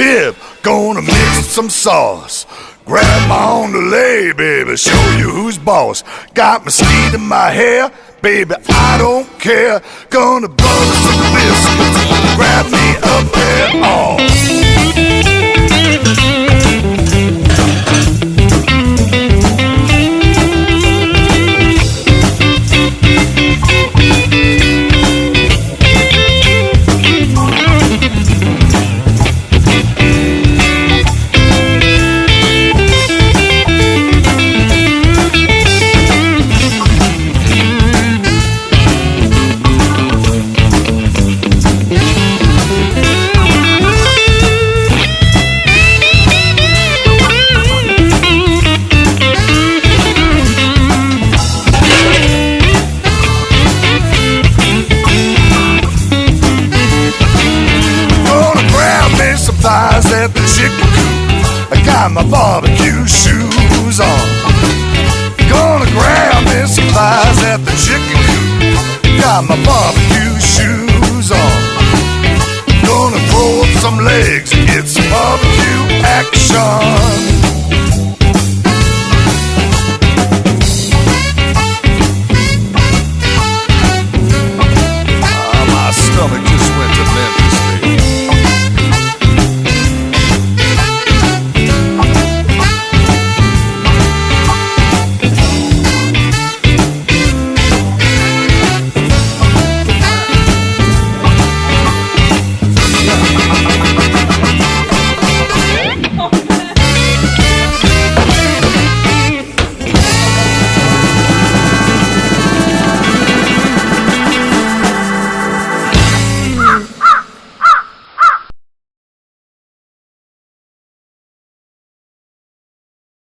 bib, gonna mix some sauce. Grandma on the lay, baby, show you who's boss. Got mesquite in my hair, baby, I don't care. Gonna butter some biscuits, grab me a pair. Oh. Thighs at the chicken coop. I got my barbecue shoes on. Gonna grab me some thighs at the chicken coop. Got my barbecue shoes on. Gonna throw up some legs and get some barbecue action.